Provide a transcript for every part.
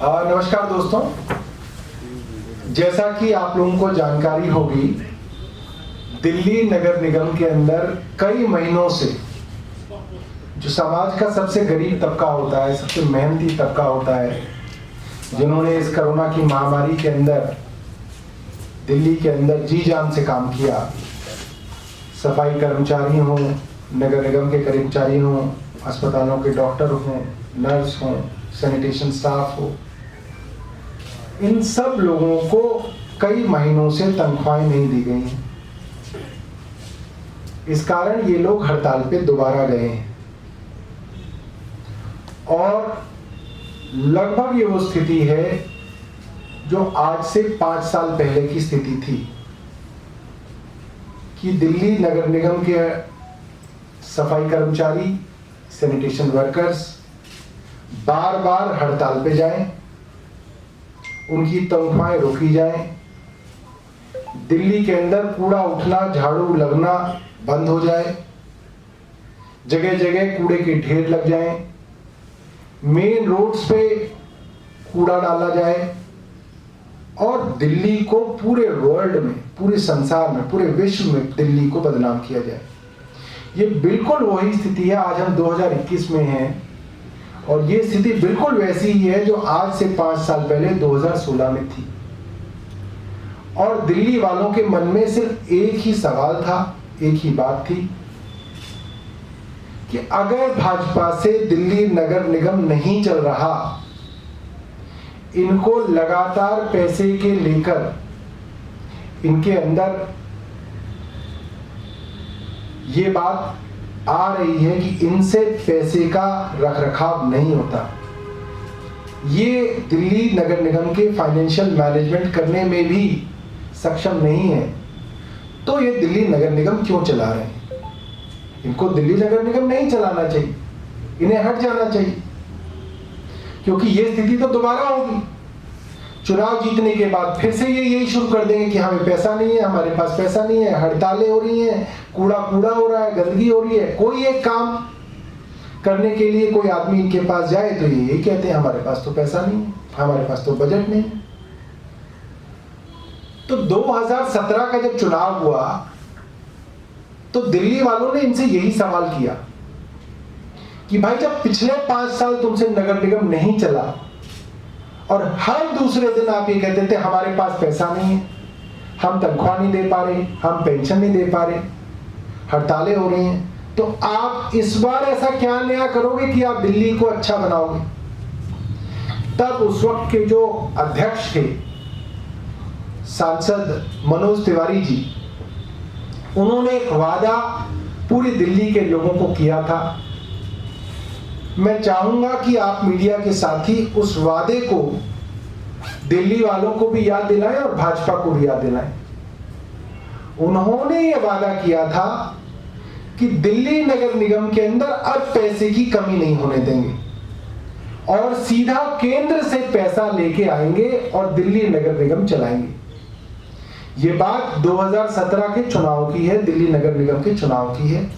नमस्कार दोस्तों, जैसा कि आप लोगों को जानकारी होगी, दिल्ली नगर निगम के अंदर कई महीनों से जो समाज का सबसे गरीब तबका होता है, सबसे मेहनती तबका होता है, जिन्होंने इस कोरोना की महामारी के अंदर दिल्ली के अंदर जी जान से काम किया, सफाई कर्मचारी हों, नगर निगम के कर्मचारी हों, अस्पतालों के डॉक्टर हों, नर्स हों, सैनिटेशन स्टाफ हो, इन सब लोगों को कई महीनों से तनख्वाहें नहीं दी गई हैं। इस कारण ये लोग हड़ताल पे दोबारा गए हैं और लगभग ये वो स्थिति है जो आज से 5 साल पहले की स्थिति थी कि दिल्ली नगर निगम के सफाई कर्मचारी, सैनिटेशन वर्कर्स बार बार हड़ताल पे जाएं, उनकी तनख्वाहें रोकी जाएं, दिल्ली के अंदर कूड़ा उठना, झाड़ू लगना बंद हो जाए, जगह जगह कूड़े के ढेर लग जाएं, मेन रोड्स पे कूड़ा डाला जाए और दिल्ली को पूरे वर्ल्ड में, पूरे संसार में, पूरे विश्व में दिल्ली को बदनाम किया जाए। ये बिल्कुल वही स्थिति है। आज हम 2021 में हैं और ये स्थिति बिल्कुल वैसी ही है जो आज से 5 साल पहले 2016 में थी। और दिल्ली वालों के मन में सिर्फ एक ही सवाल था, एक ही बात थी कि अगर भाजपा से दिल्ली नगर निगम नहीं चल रहा, इनको लगातार पैसे के लेकर इनके अंदर ये बात आ रही है कि इनसे पैसे का रखरखाव नहीं होता, ये दिल्ली नगर निगम के फाइनेंशियल मैनेजमेंट करने में भी सक्षम नहीं है, तो ये दिल्ली नगर निगम क्यों चला रहे हैं? इनको दिल्ली नगर निगम नहीं चलाना चाहिए, इन्हें हट जाना चाहिए, क्योंकि ये स्थिति तो दोबारा होगी। चुनाव जीतने के बाद फिर से ये यही शुरू कर देंगे कि हमें पैसा नहीं है, हमारे पास पैसा नहीं है, हड़तालें हो रही हैं, कूड़ा हो रहा है, गंदगी हो रही है। कोई एक काम करने के लिए कोई आदमी इनके पास जाए तो ये यही कहते हैं हमारे पास तो पैसा नहीं है, हमारे पास तो बजट नहीं है। तो 2017 का जब चुनाव हुआ तो दिल्ली वालों ने इनसे यही सवाल किया कि भाई जब पिछले 5 साल तुमसे नगर निगम नहीं चला और हर दूसरे दिन आप ये कहते थे हमारे पास पैसा नहीं है, हम तनख्वाह नहीं दे पा रहे, हम पेंशन नहीं दे पा रहे, हड़तालें हो रही हैं, तो आप इस बार ऐसा क्या नया करोगे कि आप दिल्ली को अच्छा बनाओगे? तब उस वक्त के जो अध्यक्ष थे, सांसद मनोज तिवारी जी, उन्होंने एक वादा पूरी दिल्ली के लोगों को किया था। मैं चाहूंगा कि आप मीडिया के साथी उस वादे को दिल्ली वालों को भी याद दिलाएं और भाजपा को भी याद दिलाएं। उन्होंने ये वादा किया था कि दिल्ली नगर निगम के अंदर अब पैसे की कमी नहीं होने देंगे और सीधा केंद्र से पैसा लेके आएंगे और दिल्ली नगर निगम चलाएंगे। ये बात 2017 के चुनाव की है, दिल्ली नगर निगम के चुनाव की है।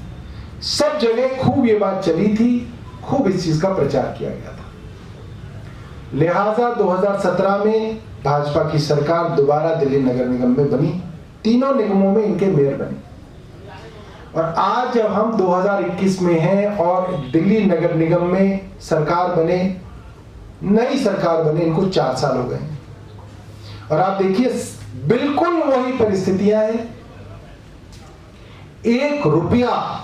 सब जगह खूब ये बात चली थी, खूब इस चीज का प्रचार किया गया था। लिहाजा 2017 में भाजपा की सरकार दोबारा दिल्ली नगर निगम में बनी, तीनों निगमों में इनके मेयर बने। और आज जब हम 2021 में हैं और दिल्ली नगर निगम में सरकार बने, नई सरकार बने, इनको 4 साल हो गए और आप देखिए बिल्कुल वही परिस्थितियां हैं। 1 रुपया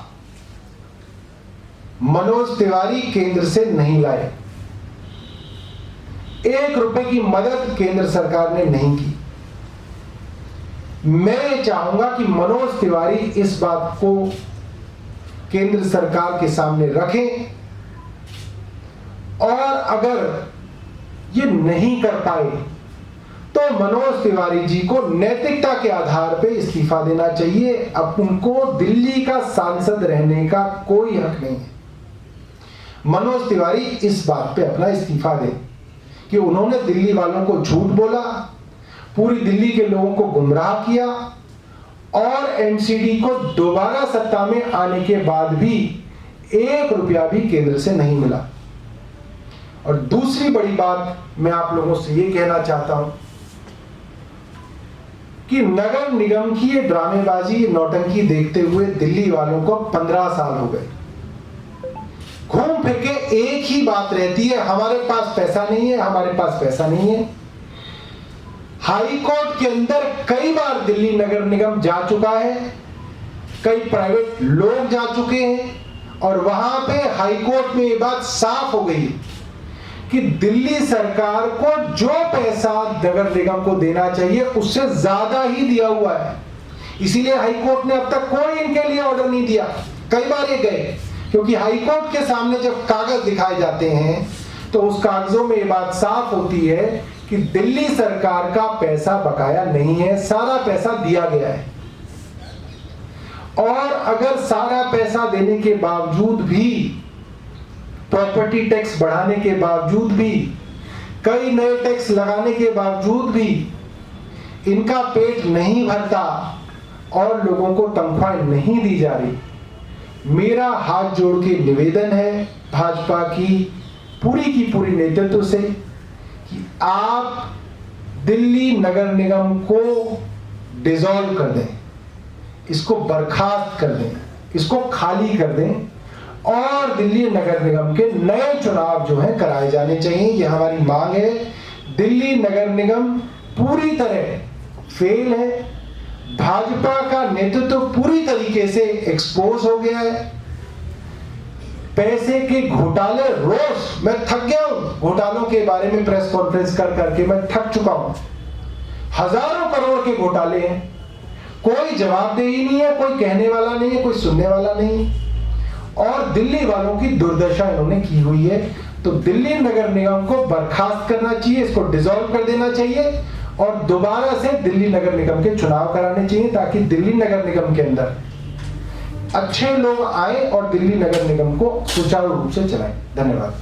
मनोज तिवारी केंद्र से नहीं लाए, 1 रुपए की मदद केंद्र सरकार ने नहीं की। मैं चाहूंगा कि मनोज तिवारी इस बात को केंद्र सरकार के सामने रखें और अगर ये नहीं कर पाए तो मनोज तिवारी जी को नैतिकता के आधार पर इस्तीफा देना चाहिए। अब उनको दिल्ली का सांसद रहने का कोई हक नहीं है। मनोज तिवारी इस बात पे अपना इस्तीफा दें कि उन्होंने दिल्ली वालों को झूठ बोला, पूरी दिल्ली के लोगों को गुमराह किया और एमसीडी को दोबारा सत्ता में आने के बाद भी 1 रुपया भी केंद्र से नहीं मिला। और दूसरी बड़ी बात मैं आप लोगों से ये कहना चाहता हूं कि नगर निगम की ये ड्रामेबाजी, नौटंकी देखते हुए दिल्ली वालों को 15 साल हो गए। घूम फिर के एक ही बात रहती है, हमारे पास पैसा नहीं है, हमारे पास पैसा नहीं है। हाई कोर्ट के अंदर कई बार दिल्ली नगर निगम जा चुका है, कई प्राइवेट लोग जा चुके हैं, और वहां पे हाई कोर्ट में ये बात साफ हो गई कि दिल्ली सरकार को जो पैसा नगर निगम को देना चाहिए उससे ज्यादा ही दिया हुआ है। इसीलिए हाई कोर्ट ने अब तक कोई इनके लिए ऑर्डर नहीं दिया। कई बार ये गए, क्योंकि हाई कोर्ट के सामने जब कागज दिखाए जाते हैं तो उस कागजों में ये बात साफ होती है कि दिल्ली सरकार का पैसा बकाया नहीं है, सारा पैसा दिया गया है। और अगर सारा पैसा देने के बावजूद भी, प्रॉपर्टी टैक्स बढ़ाने के बावजूद भी, कई नए टैक्स लगाने के बावजूद भी इनका पेट नहीं भरता और लोगों को तनख्वाह नहीं दी जा रही, मेरा हाथ जोड़ के निवेदन है भाजपा की पूरी नेतृत्व से कि आप दिल्ली नगर निगम को डिसॉल्व कर दें, इसको बर्खास्त कर दें, इसको खाली कर दें और दिल्ली नगर निगम के नए चुनाव जो हैं कराए जाने चाहिए। ये हमारी मांग है। दिल्ली नगर निगम पूरी तरह फेल है, भाजपा का नेतृत्व पूरी तरीके से एक्सपोज हो गया है। पैसे के घोटाले, रोज मैं थक गया हूं घोटालों के बारे में प्रेस कॉन्फ्रेंस कर करके, मैं थक चुका हूं। हजारों करोड़ के घोटाले हैं, कोई जवाबदेही नहीं है, कोई कहने वाला नहीं है, कोई सुनने वाला नहीं है, और दिल्ली वालों की दुर्दशा इन्होंने की हुई है। तो दिल्ली नगर निगम को बर्खास्त करना चाहिए, इसको डिसॉल्व कर देना चाहिए और दोबारा से दिल्ली नगर निगम के चुनाव कराने चाहिए, ताकि दिल्ली नगर निगम के अंदर अच्छे लोग आए और दिल्ली नगर निगम को सुचारू रूप से चलाएं। धन्यवाद।